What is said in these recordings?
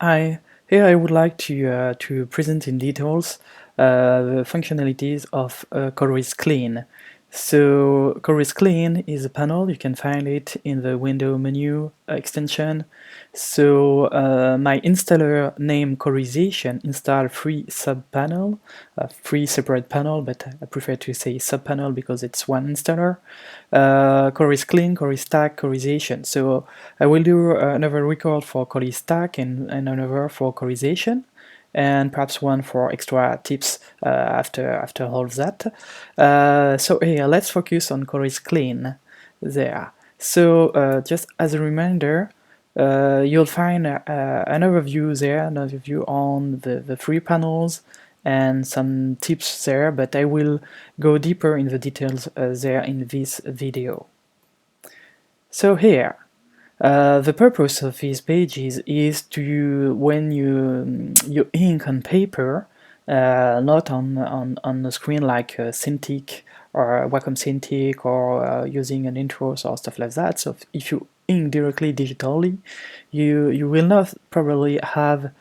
Hi, here I would like to present in details the functionalities of ColorizClean. So ColorizClean is a panel. You can find it in the window menu extension. So my installer named Colorization install three sub-panel, three separate panel, but I prefer to say sub-panel because it's one installer. ColorizClean, ColorizStack, Colorization. So I will do another record for ColorizStack and another for Colorization, and perhaps one for extra tips after all of that. So here, let's focus on ColorizClean there. So just as a reminder, you'll find an overview there, an overview on the three panels and some tips there, but I will go deeper in the details there in this video. So here, the purpose of these pages is to, when you ink on paper, not on the screen like Cintiq or Wacom Cintiq or using an Intros or stuff like that. So if you ink directly digitally, you will not probably have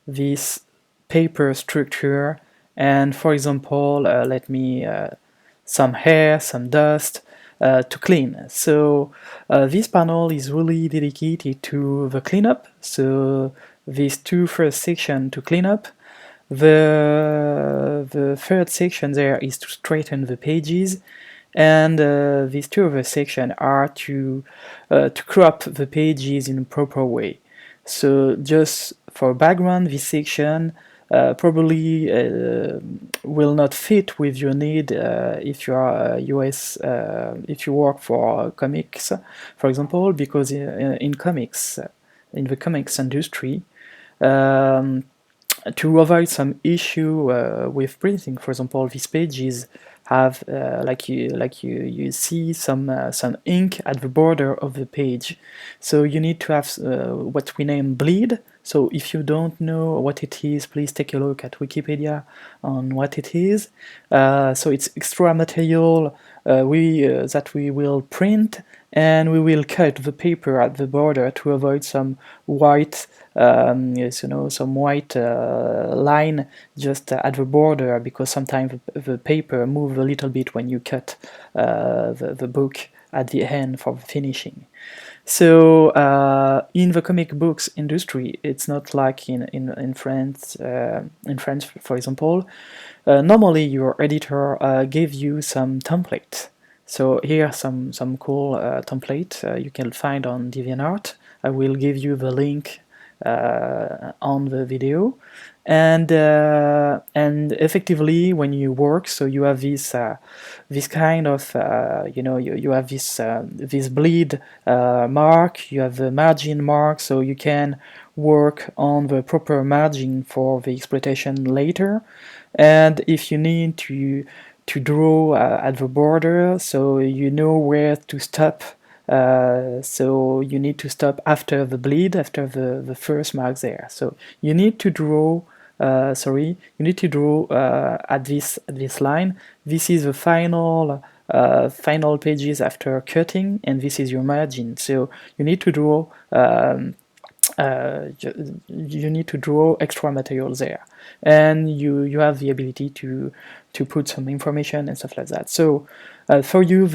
this paper structure. And for example, let me some hair, some dust to clean. So this panel is really dedicated to the cleanup. So these two first sections to clean up. The third section there is to straighten the pages, and these two other sections are to crop the pages in a proper way. So just for background, this section probably will not fit with your need if you are US, if you work for comics, for example, because in comics, in the comics industry, to avoid some issue with printing, for example, these pages have you see some ink at the border of the page, so you need to have what we name bleed. So if you don't know what it is, please take a look at Wikipedia on what it is. So it's extra material that we will print, and we will cut the paper at the border to avoid some white, yes, some white line just at the border, because sometimes the paper moves a little bit when you cut the book at the end for finishing. So in the comic books industry, it's not like in France. In France, for example, normally your editor gives you some template. So here are some cool template you can find on DeviantArt. I will give you the link on the video, and effectively when you work, so you have this kind of you have this bleed mark, you have the margin mark, so you can work on the proper margin for the exploitation later. And if you need to draw at the border, so you know where to stop. So you need to stop after the bleed, after the first mark there. So you need to draw, you need to draw at this line. This is the final final pages after cutting, and this is your margin. So you need to draw you need to draw extra material there, and you have the ability to put some information and stuff like that. So for you,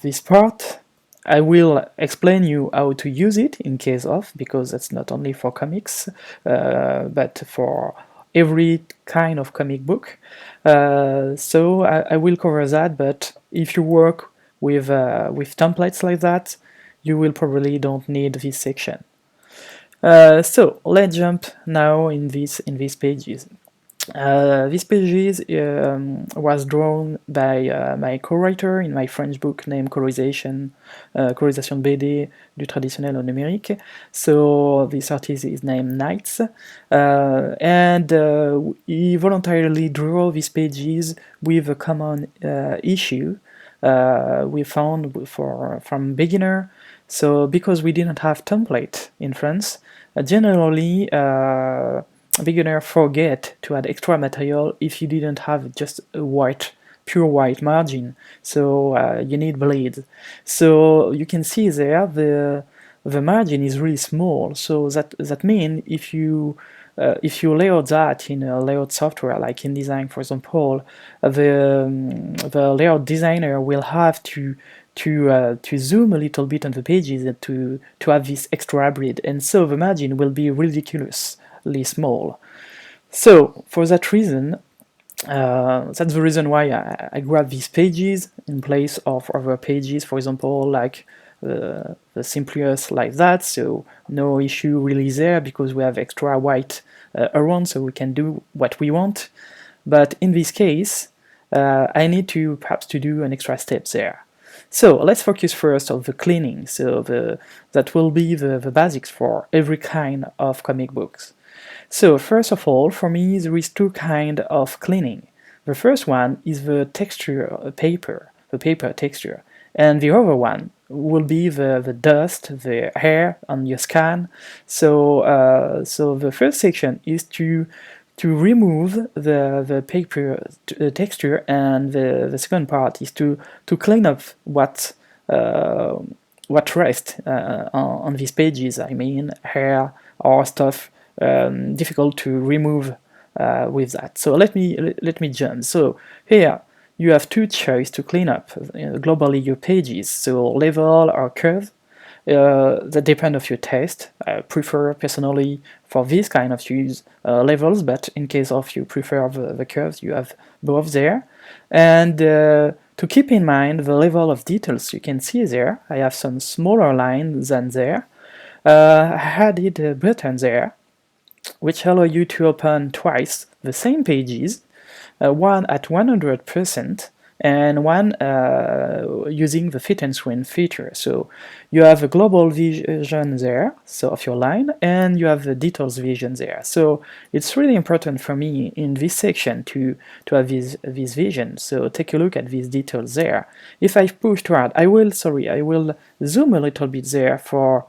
this part, I will explain you how to use it in case of, because that's not only for comics, but for every kind of comic book. So I will cover that, but if you work with templates like that, you will probably don't need this section. So let's jump now in these pages. These pages was drawn by my co-writer in my French book named Colorization BD du traditionnel au numérique. So this artist is named Knights, and he voluntarily drew these pages with a common issue we found from beginner. So because we didn't have template in France, generally beginner forget to add extra material if you didn't have just a pure white margin. So you need bleed. So you can see there the margin is really small. So that means if you layout that in a layout software like InDesign, for example, the layout designer will have to zoom a little bit on the pages and to have this extra grid, and so the margin will be ridiculously small. So for that reason, that's the reason why I grab these pages in place of other pages, for example, like the simplest like that, so no issue really there because we have extra white around, so we can do what we want. But in this case, I need to perhaps to do an extra step there. So let's focus first on the cleaning. So that will be the basics for every kind of comic books. So first of all, for me, there is two kinds of cleaning. The first one is the texture paper, the paper texture, and the other one will be the dust, the hair on your scan. So so the first section is to remove the paper texture, and the second part is to clean up what rests on these pages. I mean, hair or stuff difficult to remove with that. So let me jump. So here you have two choices to clean up globally your pages. So level or curve. That depend of your taste. I prefer personally for this kind of use levels, but in case of you prefer the curves, you have both there. And to keep in mind the level of details you can see there, I have some smaller lines than there. I added a button there which allow you to open twice the same pages, one at 100% and one using the fit and screen feature. So you have a global vision there, so of your line, and you have the details vision there. So it's really important for me in this section to have this vision. So take a look at these details there. If I push too hard, I will zoom a little bit there for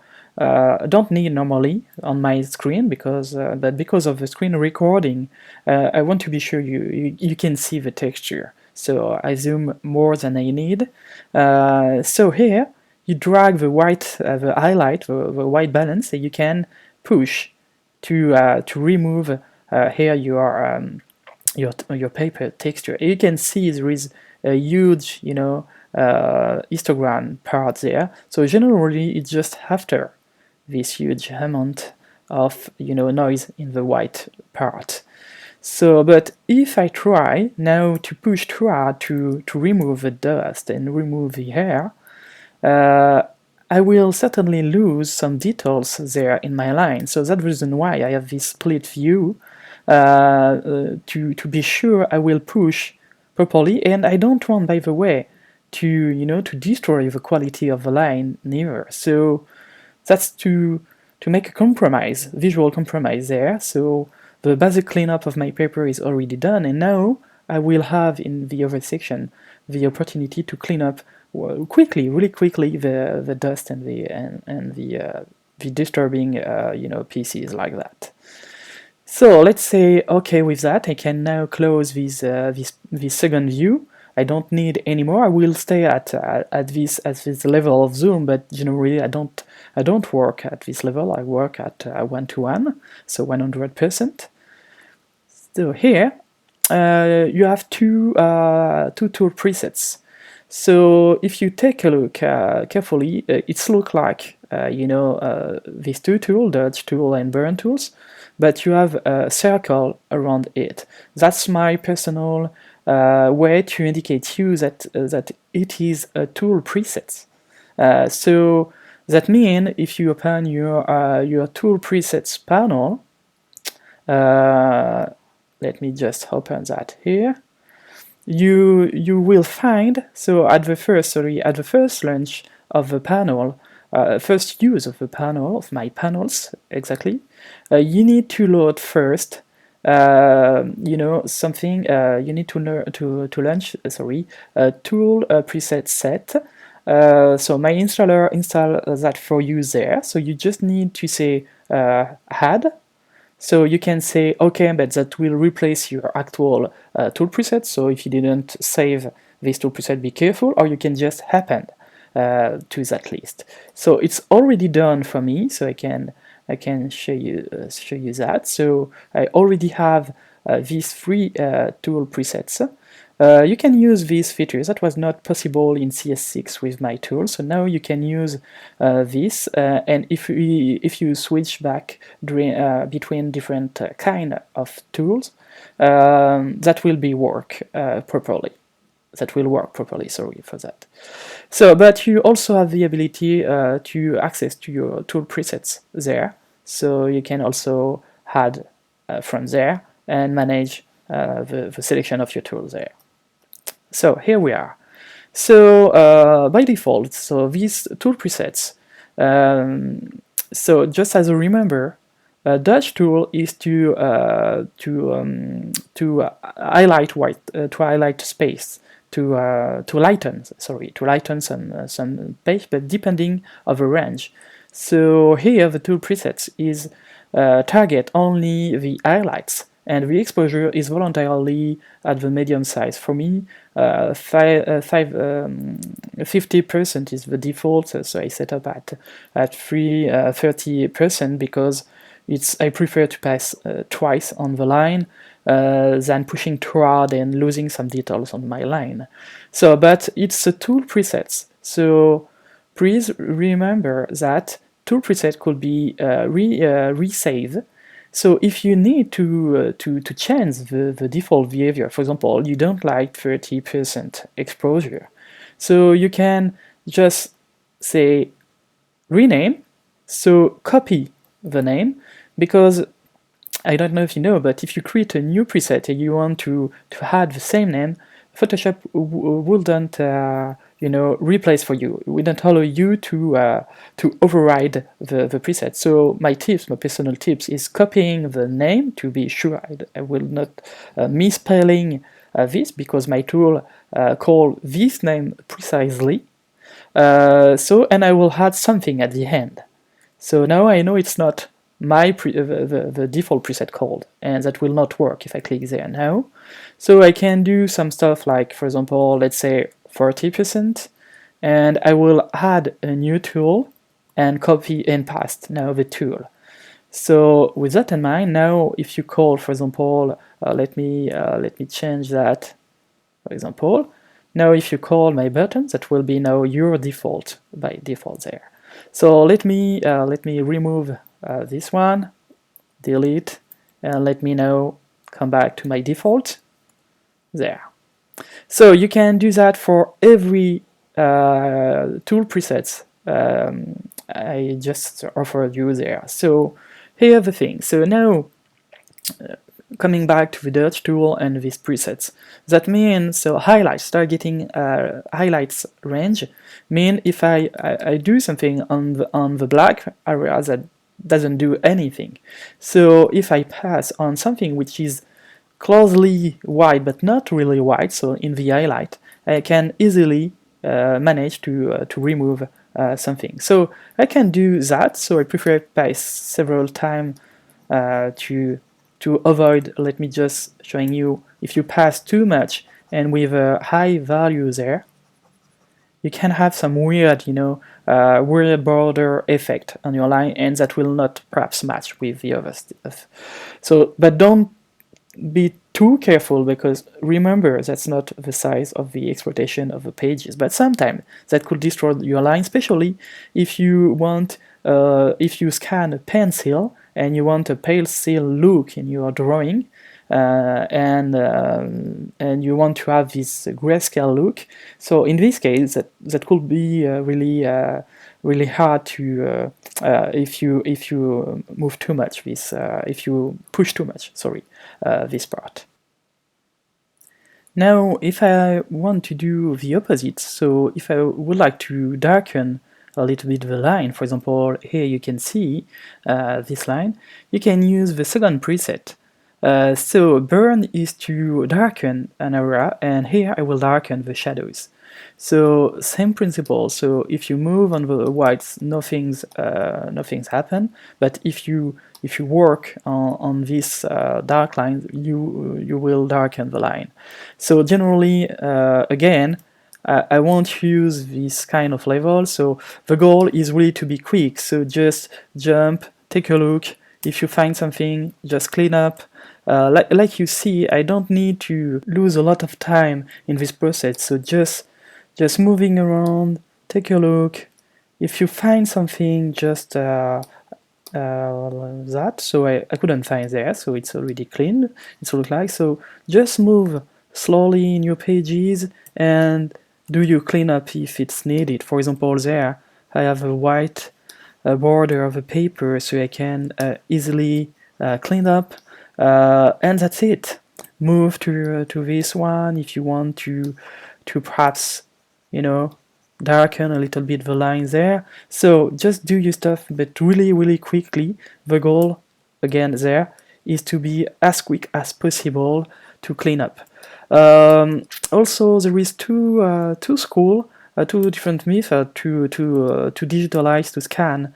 don't need normally on my screen because but because of the screen recording, I want to be sure you can see the texture. So I zoom more than I need. So here you drag the white, the highlight, the white balance, and you can push to remove here your paper texture. You can see there is a huge, histogram part there. So generally, it's just after this huge amount of noise in the white part. So, but if I try now to push too hard to remove the dust and remove the hair, I will certainly lose some details there in my line. So that's the reason why I have this split view to be sure I will push properly, and I don't want, by the way, to destroy the quality of the line neither. So that's to make a compromise, visual compromise there. So the basic cleanup of my paper is already done, and now I will have in the other section the opportunity to clean up quickly, really quickly, the dust and the disturbing pieces like that. So let's say okay with that. I can now close this second view. I don't need anymore. I will stay at this level of zoom, but generally I don't work at this level. I work at 1:1, so 100%. So here you have two tool presets. So if you take a look carefully, it's look like these two tools, dodge tool and burn tools, but you have a circle around it. That's my personal way to indicate you that it is a tool preset. So that means if you open your tool presets panel, let me just open that here. You will find, so at the first launch of the panel, first use of the panel, of my panels exactly, you need to load first something. You need to launch a tool preset set. So my installer install that for you there. So you just need to say add. So you can say okay, but that will replace your actual tool preset. So if you didn't save this tool preset, be careful. Or you can just append to that list. So it's already done for me, so I can show you that. So I already have these three tool presets. You can use these features that was not possible in CS6 with my tool, so now you can use this, and if you switch back between different kind of tools, that will work properly. That will work properly, sorry for that. So, but you also have the ability to access to your tool presets there, so you can also add from there and manage the selection of your tools there. So here we are. So by default, so these tool presets, so just as a reminder, Dutch tool is to highlight white, to highlight space, to lighten some page, but depending of the range. So here the tool presets is target only the highlights, and the exposure is voluntarily at the medium size. For me, 50% is the default, so I set up at 30% because I prefer to pass twice on the line than pushing too hard and losing some details on my line. So, but it's a tool presets, so please remember that tool preset could be resaved. So if you need to change the default behavior, for example, you don't like 30% exposure, so you can just say rename, so copy the name, because I don't know if you know, but if you create a new preset and you want to add the same name, Photoshop wouldn't replace for you. It wouldn't allow you to override the preset. So my personal tips, is copying the name to be sure I will not misspelling this, because my tool call this name precisely. And I will add something at the end. So now I know it's not my the default preset called, and that will not work if I click there now. So I can do some stuff like, for example, let's say 40%, and I will add a new tool and copy and paste now the tool. So with that in mind, now if you call, for example, let me change that. For example, now if you call my button, that will be now your default by default there. So let me remove this one, delete, and let me now come back to my default there. So you can do that for every tool presets I just offered you there. So here are the things. So now coming back to the Dutch tool and these presets, that means, so highlights, targeting highlights range, mean if I do something on the black area that doesn't do anything. So if I pass on something which is closely white but not really white, so in the highlight, I can easily manage to remove something. So I can do that, so I prefer to pass several times to avoid, let me just showing you, if you pass too much and with a high value there, you can have some weird, weird border effect on your line, and that will not perhaps match with the other stuff. So, but don't be too careful, because remember, that's not the size of the exploitation of the pages, but sometimes that could destroy your line, especially if you want, if you scan a pencil and you want a pencil look in your drawing, and you want to have this grayscale look. So in this case, that could be really hard to if you move too much. If you push too much, sorry, this part. Now, if I want to do the opposite, so if I would like to darken a little bit the line, for example, here you can see this line, you can use the second preset. So burn is to darken an area, and here I will darken the shadows. So same principle. So if you move on the whites, nothing's happen. But if you work on this dark line, you will darken the line. So generally, again, I won't use this kind of level, so the goal is really to be quick. So just jump, take a look. If you find something, just clean up. Like you see, I don't need to lose a lot of time in this process. So just moving around, take a look. If you find something, just that. So I couldn't find there, so it's already cleaned. It's look like so. Just move slowly in your pages and do your cleanup if it's needed. For example, there I have a white border of a paper, so I can easily clean up, and that's it. Move to this one if you want to perhaps, you know, darken a little bit the lines there. So just do your stuff, but really quickly. The goal, again, there is to be as quick as possible to clean up. Also, there is two different methods to digitalize, to scan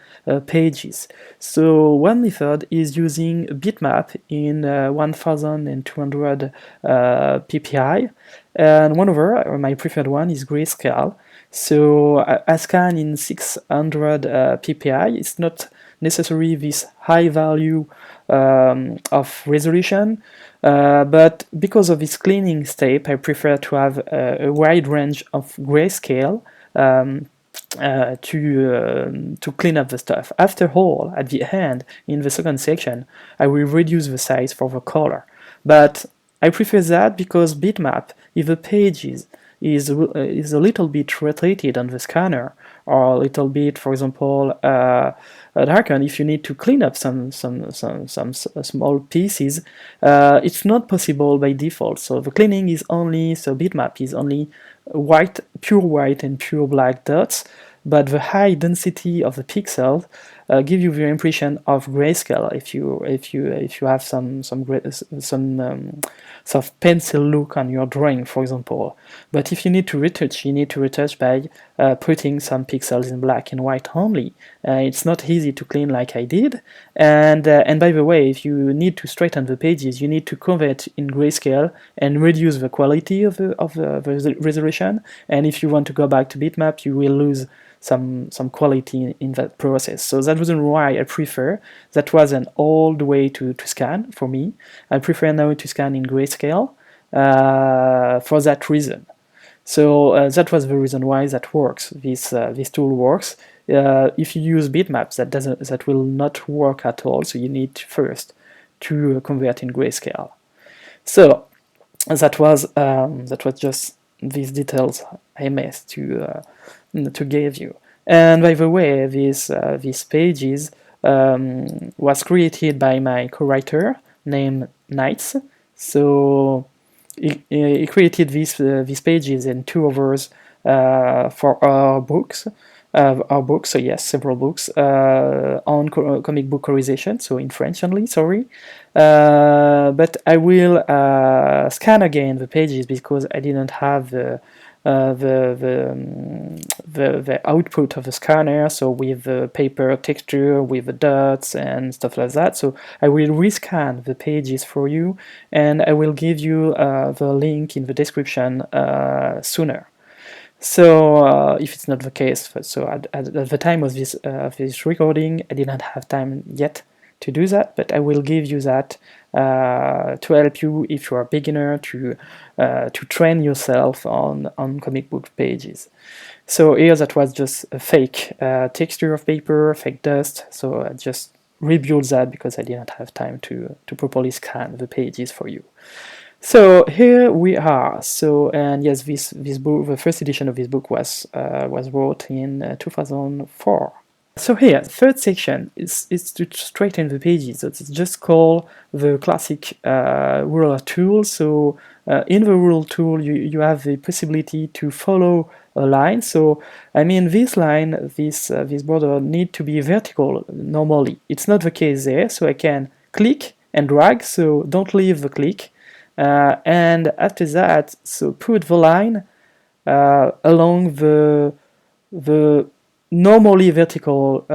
pages. So one method is using a bitmap in 1200 ppi, and one other, my preferred one, is grayscale. So I scan in 600 ppi. It's not necessarily this high value of resolution, but because of this cleaning step, I prefer to have a wide range of grayscale to clean up the stuff. After all, at the end, in the second section, I will reduce the size for the color. But I prefer that because bitmap, if the page is a little bit rotated on the scanner, or a little bit, for example, darken, if you need to clean up some small pieces, it's not possible by default. So the cleaning is only, so bitmap is only white, pure white and pure black dots, but the high density of the pixels give you the impression of grayscale if you have some sort of pencil look on your drawing, for example. But if you need to retouch, you need to retouch by putting some pixels in black and white only. It's not easy to clean like I did. And by the way, if you need to straighten the pages, you need to convert in grayscale and reduce the quality of the resolution. And if you want to go back to bitmap, you will lose some quality in that process. So that's the reason why I prefer. That was an old way to scan for me. I prefer now to scan in grayscale for that reason. So that was the reason why that works. This tool works. If you use bitmaps, that will not work at all. So you need first to convert in grayscale. So that was just these details I missed to give you. And by the way, these pages was created by my co-writer named Knights. So he created these pages and two others for our books. So yes, several books on comic book colorization, so in French only, sorry. But I will scan again the pages because I didn't have the output of the scanner, so with the paper texture, with the dots and stuff like that. So I will rescan the pages for you, and I will give you the link in the description sooner. So if it's not the case, so at the time of this recording, I didn't have time yet to do that, but I will give you that to help you if you are a beginner to train yourself on comic book pages. So here that was just a fake texture of paper, fake dust. So I just rebuilt that because I didn't have time to properly scan the pages for you. So here we are. So, and yes, this book, the first edition of this book was wrote in 2004. So here, third section is to straighten the pages. So it's just called the classic ruler tool. So in the ruler tool, you have the possibility to follow a line. So I mean, this line, this border need to be vertical normally. It's not the case there. So I can click and drag. So don't leave the click. And after that, so put the line along the normally vertical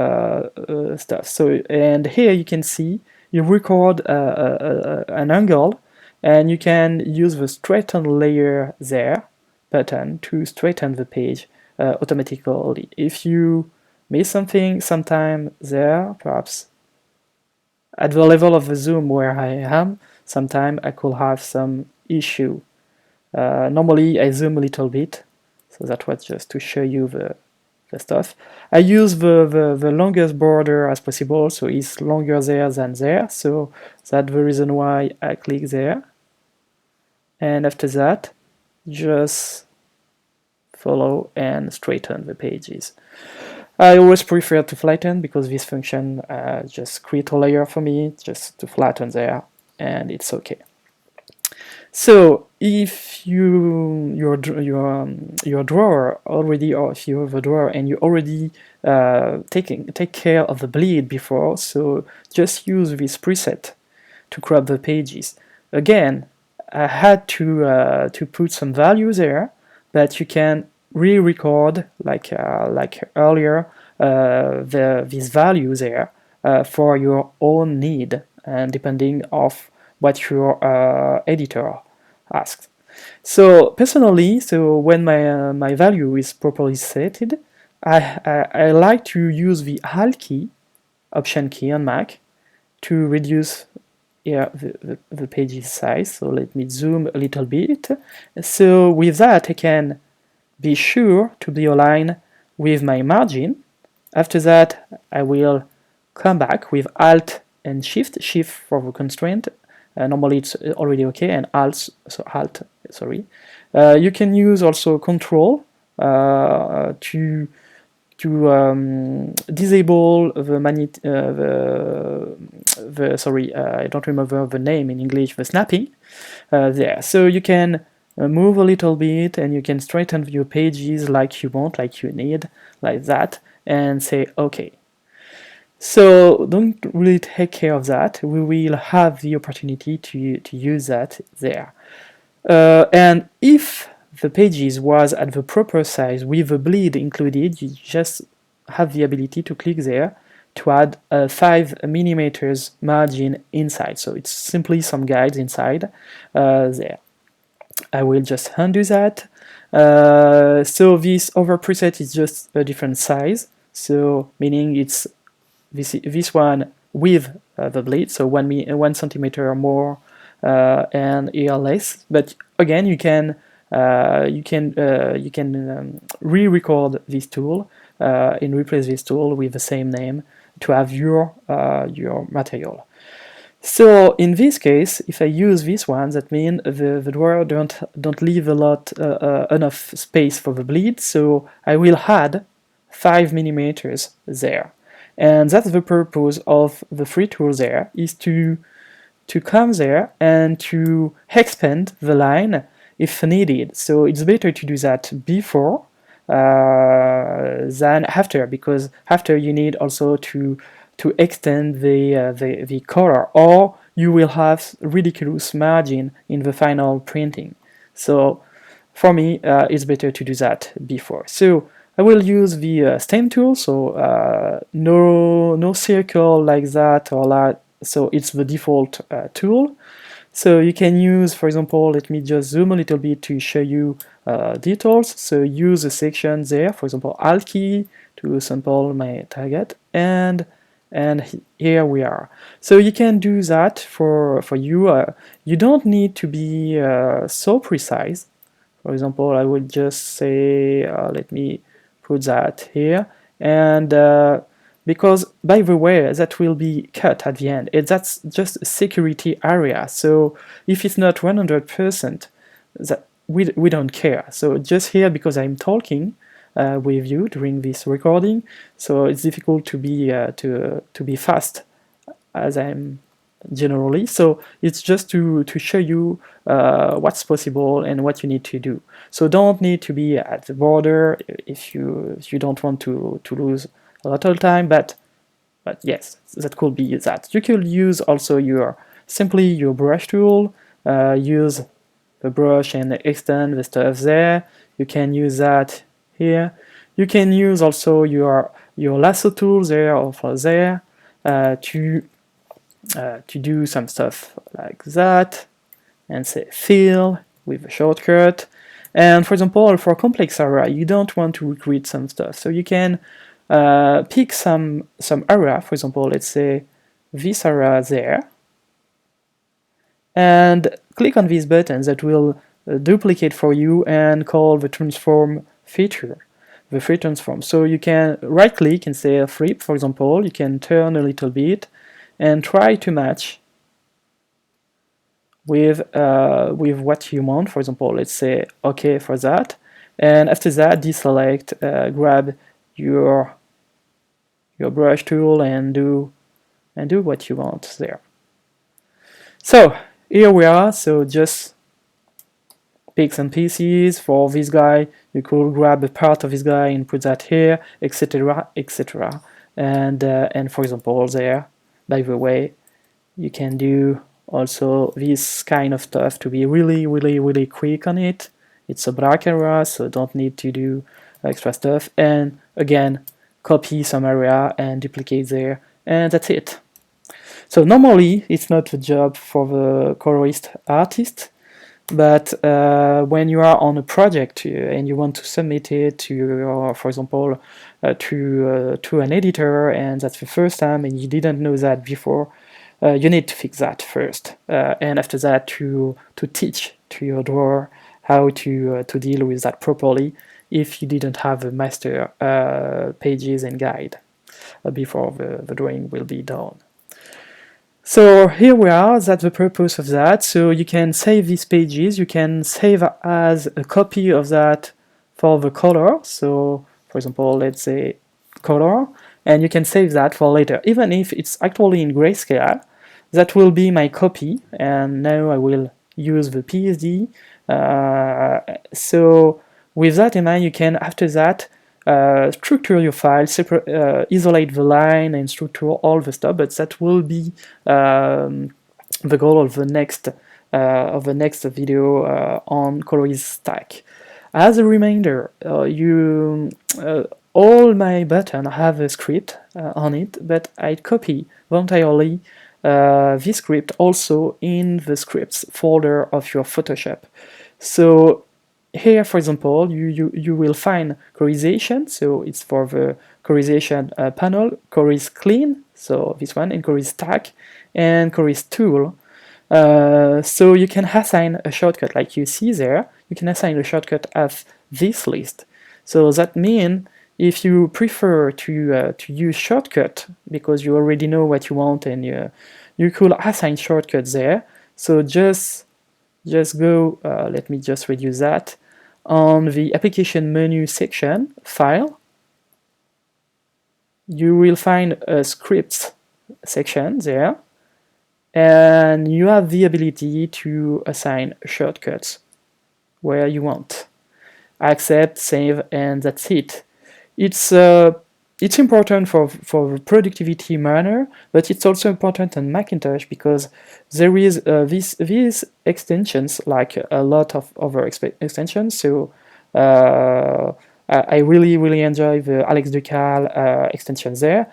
stuff. So, and here you can see you record an angle, and you can use the straighten layer there button to straighten the page automatically. If you miss something sometime there, perhaps at the level of the zoom where I am, sometime I could have some issue. Normally I zoom a little bit, so that was just to show you the stuff. I use the longest border as possible, so it's longer there than there, so that's the reason why I click there. And after that, just follow and straighten the pages. I always prefer to flatten because this function just creates a layer for me, just to flatten there, and it's okay. So if your drawer already, or if you have a drawer and you already take care of the bleed before, so just use this preset to crop the pages. Again, I had to put some value there that you can re-record like earlier this value there for your own need and depending of what your editor asks. So personally, so when my value is properly set, I like to use the Alt key, Option key on Mac, to reduce here the page's size. So let me zoom a little bit. So with that, I can be sure to be aligned with my margin. After that, I will come back with Alt and Shift for the constraint. Normally it's already okay, and Alt, sorry. You can use also Control to disable the sorry, I don't remember the name in English, the snapping there. So you can move a little bit and you can straighten your pages like you want, like you need, like that, and say OK. So don't really take care of that. We will have the opportunity to use that there. And if the pages was at the proper size with the bleed included, you just have the ability to click there to add a 5 millimeters margin inside. So it's simply some guides inside there. I will just undo that. So this over preset is just a different size. So meaning it's this one with the bleed, so 1 centimeter more and here less. But again, you can re-record this tool and replace this tool with the same name to have your material. So in this case, if I use this one, that means the drawer don't leave a lot enough space for the bleed. So I will add 5 millimeters there. And that's the purpose of the free tool there, is to come there and to expand the line if needed. So it's better to do that before than after, because after you need also to extend the color, or you will have ridiculous margin in the final printing. So for me, it's better to do that before. So I will use the stem tool, so no circle like that or like, so it's the default tool. So you can use, for example, let me just zoom a little bit to show you details. So use a section there, for example, Alt key to sample my target, and here we are. So you can do that for you. You don't need to be so precise. For example, I would just say, let me put that here, and because by the way, that will be cut at the end. That's just a security area. So if it's not 100%, that we don't care. So just here, because I'm talking with you during this recording, so it's difficult to be fast as I'm generally. So it's just to show you what's possible and what you need to do. So don't need to be at the border if you don't want to lose a lot of time, but yes, that could be that. You could use also simply your brush tool, use the brush and extend the stuff there. You can use that here. You can use also your lasso tool there or there to do some stuff like that, and say fill with a shortcut. And for example, for complex area, you don't want to recreate some stuff, so you can pick some area. For example, let's say this area there, and click on this button that will duplicate for you and call the transform feature, the free transform. So you can right click and say flip, for example. You can turn a little bit and try to match with what you want. For example, let's say OK for that, and after that deselect, grab your brush tool and do what you want there. So here we are. So just pick some pieces. For this guy, you could grab a part of this guy and put that here, etc., etc. And for example, there, by the way, you can do also this kind of stuff to be really quick on it. It's a black area, so don't need to do extra stuff. And again, copy some area and duplicate there, and that's it. So normally it's not the job for the colorist artist, but when you are on a project and you want to submit it to your, for example, to an editor, and that's the first time and you didn't know that before, you need to fix that first, and after that to teach to your drawer how to deal with that properly if you didn't have a master pages and guide before the drawing will be done. So here we are, that's the purpose of that. So you can save these pages, you can save as a copy of that for the color. So for example, let's say color, and you can save that for later. Even if it's actually in grayscale, that will be my copy, and now I will use the PSD. So with that in mind, you can, after that, structure your file, isolate the line and structure all the stuff, but that will be the goal of the next video on ColorizStack. As a reminder, all my buttons have a script on it, but I copy voluntarily this script also in the scripts folder of your Photoshop. So here, for example, you will find colorization, so it's for the colorization panel, ColorizClean, so this one, and ColorizStack, and ColorizTool. So you can assign a shortcut, like you see there, you can assign a shortcut of this list. So that means if you prefer to use shortcut, because you already know what you want, and you could assign shortcuts there. So just go, let me just reduce that, on the application menu section, file, you will find a scripts section there, and you have the ability to assign shortcuts where you want. Accept, save, and that's it. It's important for productivity manner, but it's also important on Macintosh because there is these extensions, like a lot of other extensions. So I really enjoy the Alex Ducal extensions there.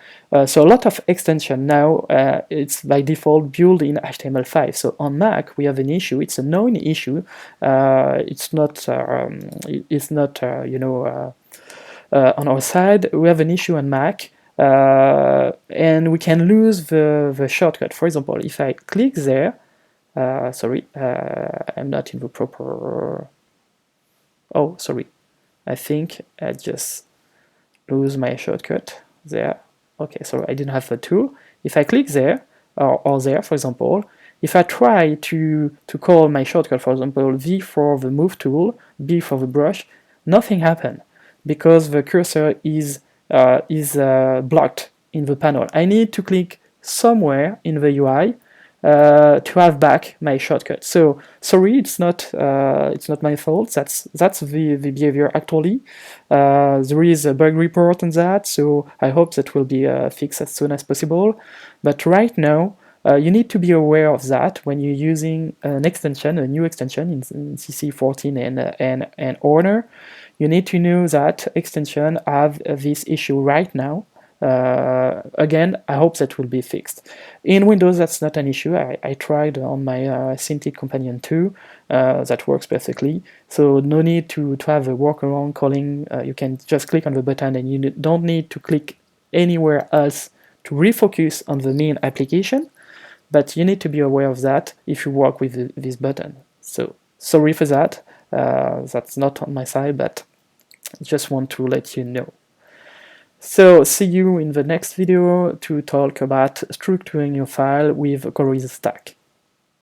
So a lot of extension now, it's by default built in HTML5. So on Mac we have an issue. It's a known issue. It's not on our side, we have an issue on Mac, and we can lose the shortcut. For example, if I click there, sorry, I'm not in the proper... Oh, sorry. I think I just lose my shortcut there. Okay, so I didn't have the tool. If I click there, or there, for example, if I try to call my shortcut, for example, V for the move tool, B for the brush, nothing happened, because the cursor is blocked in the panel. I need to click somewhere in the UI to have back my shortcut. So sorry, it's not my fault. That's the behavior actually. There is a bug report on that, so I hope that will be fixed as soon as possible. But right now, you need to be aware of that when you're using an extension, a new extension in CC14 and Honor. You need to know that extension have this issue right now, Again, I hope that will be fixed. In Windows, that's not an issue. I tried on my Cintiq Companion 2, that works perfectly. So no need to have a workaround calling. You can just click on the button and you don't need to click anywhere else to refocus on the main application. But you need to be aware of that if you work with this button. So sorry for that. That's not on my side, but just want to let you know. So see you in the next video to talk about structuring your file with ColorizStack.